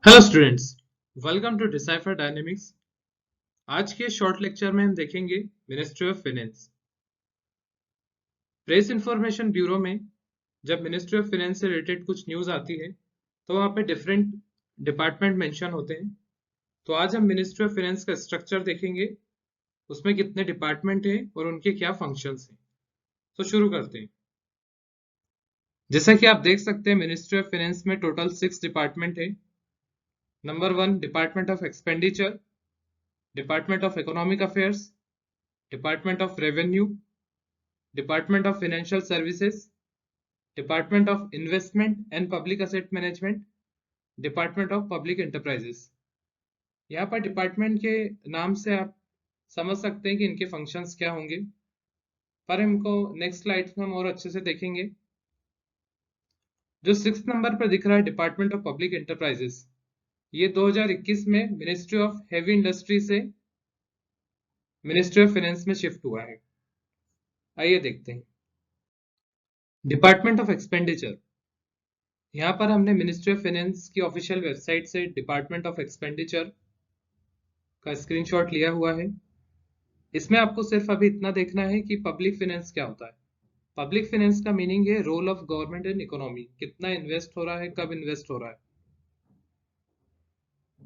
Hello students, welcome to Decipher Dynamics. आज के short lecture में हम देखेंगे Ministry of Finance. Press Information Bureau में जब मिनिस्ट्री ऑफ फाइनेंस से रिलेटेड कुछ न्यूज आती है तो वहाँ पे डिफरेंट डिपार्टमेंट मेंशन होते हैं। तो आज हम मिनिस्ट्री ऑफ फाइनेंस का स्ट्रक्चर देखेंगे, उसमें कितने डिपार्टमेंट हैं और उनके क्या फंक्शंस हैं। तो शुरू करते हैं। जैसा कि आप देख सकते हैं, मिनिस्ट्री ऑफ फाइनेंस में टोटल 6 डिपार्टमेंट है। Number 1 department of expenditure, department of economic affairs, department of revenue, department of financial services, department of investment and public Asset management, department of Public enterprises. यहाँ पर department के नाम से आप समझ सकते हैं कि इनके फंक्शंस क्या होंगे, पर इनको नेक्स्ट स्लाइड में हम और अच्छे से देखेंगे। जो 6 नंबर पर दिख रहा है डिपार्टमेंट ऑफ पब्लिक एंटरप्राइजेस, ये 2021 में मिनिस्ट्री ऑफ हेवी इंडस्ट्री से मिनिस्ट्री ऑफ फाइनेंस में शिफ्ट हुआ है। आइए देखते हैं। डिपार्टमेंट ऑफ एक्सपेंडिचर, यहाँ पर हमने मिनिस्ट्री ऑफ फाइनेंस की ऑफिशियल वेबसाइट से डिपार्टमेंट ऑफ एक्सपेंडिचर का स्क्रीनशॉट लिया हुआ है। इसमें आपको सिर्फ अभी इतना देखना है कि पब्लिक फाइनेंस क्या होता है। पब्लिक फाइनेंस का मीनिंग है role of government in economy, कितना इन्वेस्ट हो रहा है, कब इन्वेस्ट हो रहा है।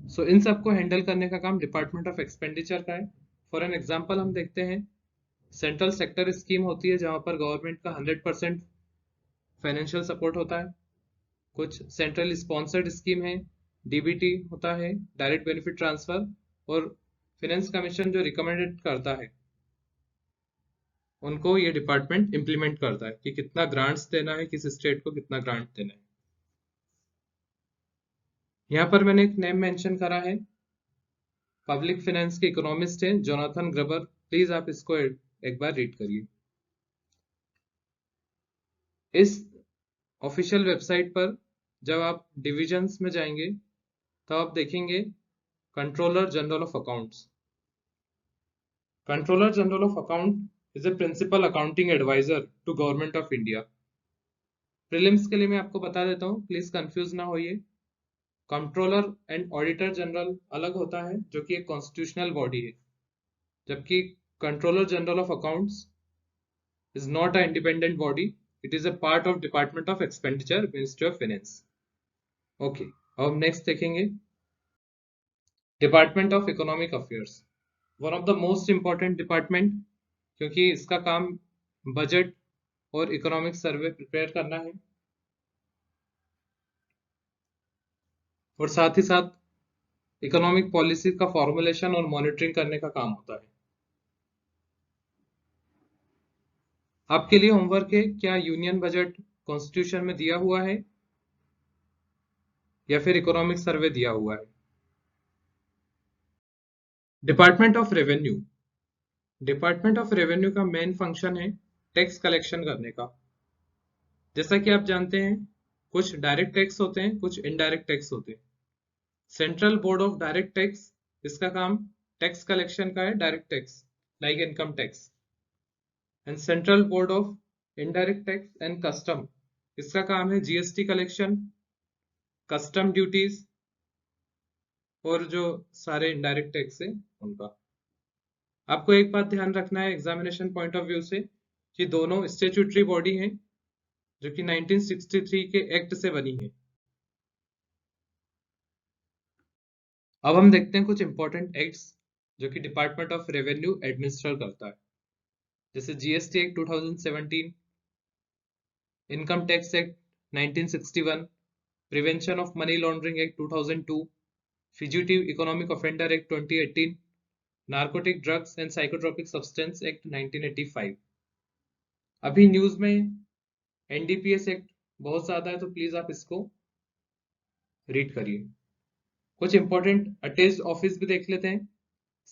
सो इन सबको हैंडल करने का काम डिपार्टमेंट ऑफ एक्सपेंडिचर का है। फॉर एन एग्जांपल हम देखते हैं, सेंट्रल सेक्टर स्कीम होती है जहां पर गवर्नमेंट का 100% फाइनेंशियल सपोर्ट होता है। कुछ सेंट्रल स्पॉन्सर्ड स्कीम है, डीबीटी होता है, डायरेक्ट बेनिफिट ट्रांसफर, और फाइनेंस कमीशन जो रिकमेंडेड करता है उनको ये डिपार्टमेंट इंप्लीमेंट करता है कि कितना ग्रांट्स देना है, किस स्टेट को कितना ग्रांट देना है। यहाँ पर मैंने एक नेम मेंशन करा है, पब्लिक फाइनेंस के इकोनॉमिस्ट हैं जोनाथन ग्रबर। प्लीज आप इसको एक बार रीड करिए। इस ऑफिशियल वेबसाइट पर जब आप डिविजन्स में जाएंगे तो आप देखेंगे Controller General of Accounts. Controller General of Account is a principal accounting advisor to Government of India. Prelims के लिए मैं आपको बता देता हूँ, प्लीज कंफ्यूज ना होइए। कंट्रोलर एंड ऑडिटर जनरल अलग होता है, जो कि एक कॉन्स्टिट्यूशनल बॉडी है, जबकि controller General of accounts is not a independent body, it is a part of department of expenditure, ministry of finance. Okay, अब हम नेक्स्ट देखेंगे department of economic affairs. One of the most important department, क्योंकि इसका काम budget और economic survey prepare करना है और साथ ही साथ इकोनॉमिक पॉलिसी का फॉर्मुलेशन और मॉनिटरिंग करने का काम होता है। आपके लिए होमवर्क है, क्या यूनियन बजट कॉन्स्टिट्यूशन में दिया हुआ है या फिर इकोनॉमिक सर्वे दिया हुआ है। Department of revenue, department of revenue का मेन फंक्शन है टैक्स कलेक्शन करने का। जैसा कि आप जानते हैं, कुछ डायरेक्ट टैक्स होते हैं, कुछ इनडायरेक्ट टैक्स होते हैं। Central board of direct tax, इसका काम टैक्स कलेक्शन का है, direct tax like income tax. And central board of indirect tax and custom, इसका काम है जीएसटी कलेक्शन, कस्टम ड्यूटीज और जो सारे इनडायरेक्ट टैक्स है उनका। आपको एक बात ध्यान रखना है एग्जामिनेशन पॉइंट ऑफ व्यू से, कि दोनों स्टेट्यूटरी बॉडी हैं जो कि 1963 के एक्ट से बनी है। अब हम देखते हैं कुछ इंपॉर्टेंट एक्ट्स जो कि डिपार्टमेंट ऑफ रेवेन्यू एडमिनिस्टर करता है, जैसे GST act 2017, income tax act 1961, prevention of money laundering act 2002, fugitive economic offender act 2018, narcotic drugs and psychotropic substance act 1985। अभी न्यूज में एनडीपीएस एक्ट बहुत ज्यादा है, तो प्लीज आप इसको रीड करिए। कुछ इंपॉर्टेंट अटैच्ड ऑफिस भी देख लेते हैं।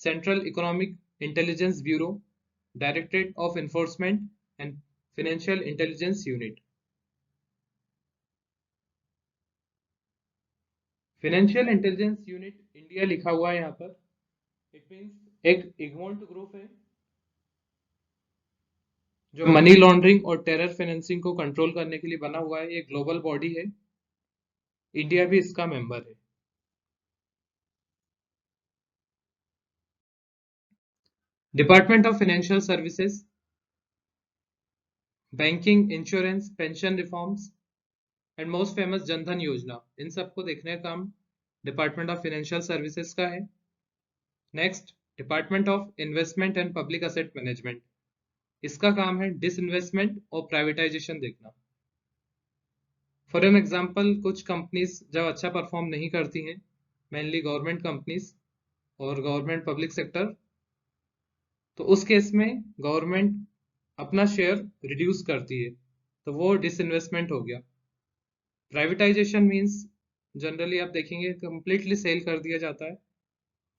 Central economic intelligence bureau, directorate of enforcement and financial intelligence unit. Financial intelligence unit India लिखा हुआ है यहाँ पर, इट मींस एक इग्मोल्ट ग्रुप है जो मनी लॉन्ड्रिंग और टेरर फाइनेंसिंग को कंट्रोल करने के लिए बना हुआ है। ये ग्लोबल बॉडी है, इंडिया भी इसका मेंबर है। Department of financial services, banking, insurance, pension reforms and most famous Jan Dhan योजना, इन सबको देखने का काम डिपार्टमेंट ऑफ फाइनेंशियल सर्विसेज का है। Next, department of investment and public Asset management, इसका काम है डिसइन्वेस्टमेंट और प्राइवेटाइजेशन देखना। फॉर एन एग्जाम्पल, कुछ कंपनीज जब अच्छा परफॉर्म नहीं करती हैं, मेनली गवर्नमेंट कंपनीज और गवर्नमेंट पब्लिक सेक्टर, तो उस केस में गवर्नमेंट अपना शेयर रिड्यूस करती है, तो वो डिसइन्वेस्टमेंट हो गया। प्राइवेटाइजेशन मीन्स जनरली आप देखेंगे कंप्लीटली सेल कर दिया जाता है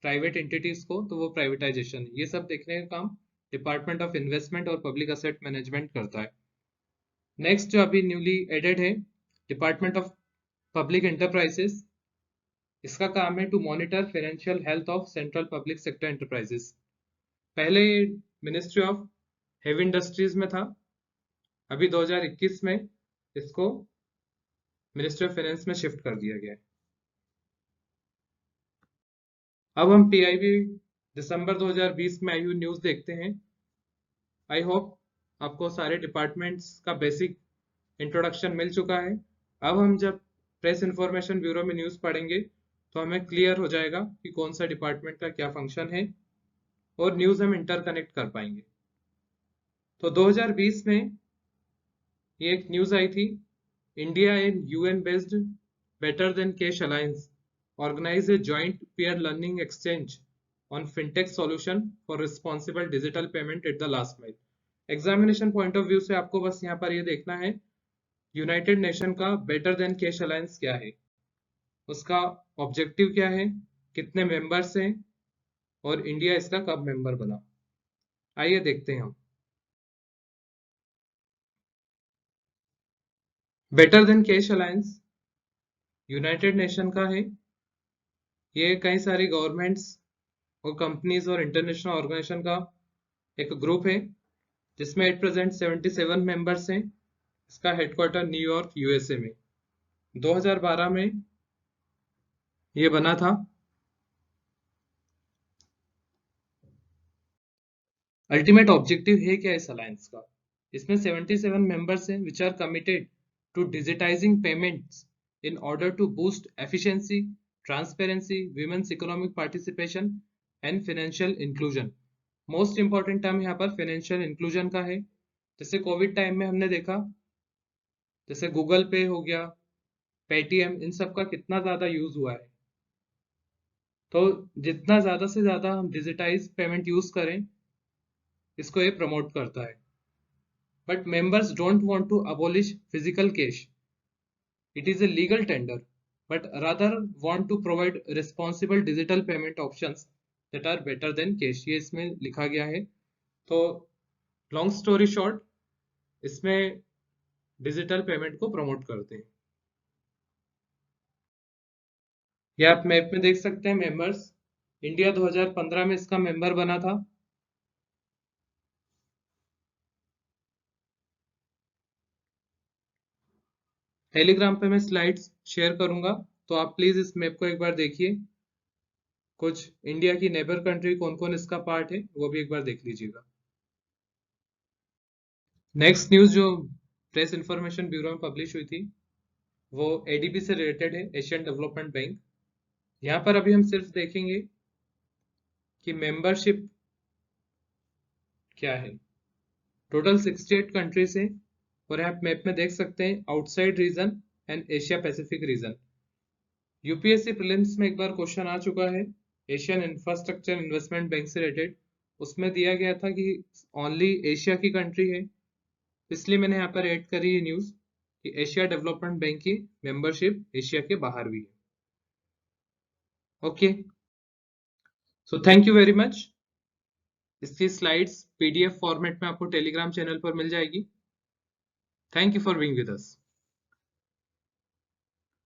प्राइवेट एंटिटीज को, तो वो प्राइवेटाइजेशन। ये सब देखने का काम डिपार्टमेंट ऑफ इन्वेस्टमेंट और पब्लिक असेट मैनेजमेंट करता है। नेक्स्ट जो अभी न्यूली एडेड है, डिपार्टमेंट ऑफ पब्लिक एंटरप्राइजेस, इसका काम है to monitor financial health of central public sector enterprises. पहले मिनिस्ट्री ऑफ हेवी इंडस्ट्रीज में था, अभी 2021 में इसको मिनिस्ट्री ऑफ फाइनेंस में शिफ्ट कर दिया गया है। अब हम पीआईबी दिसंबर 2020 में आई हुई न्यूज देखते हैं। आई होप आपको सारे डिपार्टमेंट्स का बेसिक इंट्रोडक्शन मिल चुका है। अब हम जब प्रेस इंफॉर्मेशन ब्यूरो में न्यूज पढ़ेंगे तो हमें क्लियर हो जाएगा कि कौन सा डिपार्टमेंट का क्या फंक्शन है और न्यूज हम इंटरकनेक्ट कर पाएंगे। तो 2020 में ये एक न्यूज आई थी, India and UN based better than cash alliance organize a joint peer learning exchange on fintech solution for responsible digital payment at the last mile। Examination point of view से आपको बस यहाँ पर ये देखना है यूनाइटेड नेशन का better than cash alliance क्या है, उसका ऑब्जेक्टिव क्या है, कितने मेंबर्स हैं और इंडिया इसका कब मेंबर बना। आइए देखते हैं हम। Better than cash alliance United nation का है। ये कई सारी गवर्नमेंट्स और कंपनीज और इंटरनेशनल ऑर्गेनाइजेशन का एक ग्रुप है जिसमें एट प्रेजेंट 77 मेंबर्स हैं। इसका हेडक्वार्टर न्यूयॉर्क यूएसए में 2012 में ये बना था। अल्टीमेट ऑब्जेक्टिव है क्या इस अलायंस का, इसमें 77 मेंबर्स हैं which are committed to digitising payments in order to boost efficiency, transparency, women's economic participation and financial inclusion. Most important term यहाँ पर फाइनेंशियल इंक्लूजन का है। जैसे कोविड टाइम में हमने देखा, जैसे गूगल पे हो गया, पेटीएम, इन सब का कितना ज्यादा यूज हुआ है। तो जितना ज्यादा से ज्यादा हम डिजिटाइज पेमेंट यूज करें, इसको ये प्रमोट करता है। But members don't want to abolish physical cash, it is a legal tender, but rather want to provide responsible digital payment options that are better than cash, ये इसमें लिखा गया है। तो लॉन्ग स्टोरी शॉर्ट, इसमें digital payment को promote करते हैं। ये आप मैप में देख सकते हैं मेंबर्स। इंडिया 2015 में इसका मेंबर बना था। टेलीग्राम पे मैं स्लाइड्स शेयर करूंगा, तो आप प्लीज इस मैप को एक बार देखिए। कुछ इंडिया की नेबर कंट्री कौन कौन इसका पार्ट है वो भी एक बार देख लीजिएगा। नेक्स्ट न्यूज जो प्रेस इंफॉर्मेशन ब्यूरो में पब्लिश हुई थी वो एडीबी से रिलेटेड है, एशियन डेवलपमेंट बैंक। यहाँ पर अभी हम सिर्फ देखेंगे कि मेंबरशिप क्या है। टोटल 68 कंट्रीज हैं और आप मैप में देख सकते हैं outside region and Asia Pacific region. UPSC prelims में एक बार क्वेश्चन आ चुका है एशियन इंफ्रास्ट्रक्चर इन्वेस्टमेंट बैंक से रिलेटेड, उसमें दिया गया था कि ओनली एशिया की कंट्री है, इसलिए मैंने यहाँ पर ऐड करी है न्यूज कि एशिया डेवलपमेंट बैंक की मेंबरशिप एशिया के बाहर भी है। Okay, so thank you very much. इसकी स्लाइड्स पीडीएफ फॉर्मेट में आपको टेलीग्राम चैनल पर मिल जाएगी। Thank you for being with us.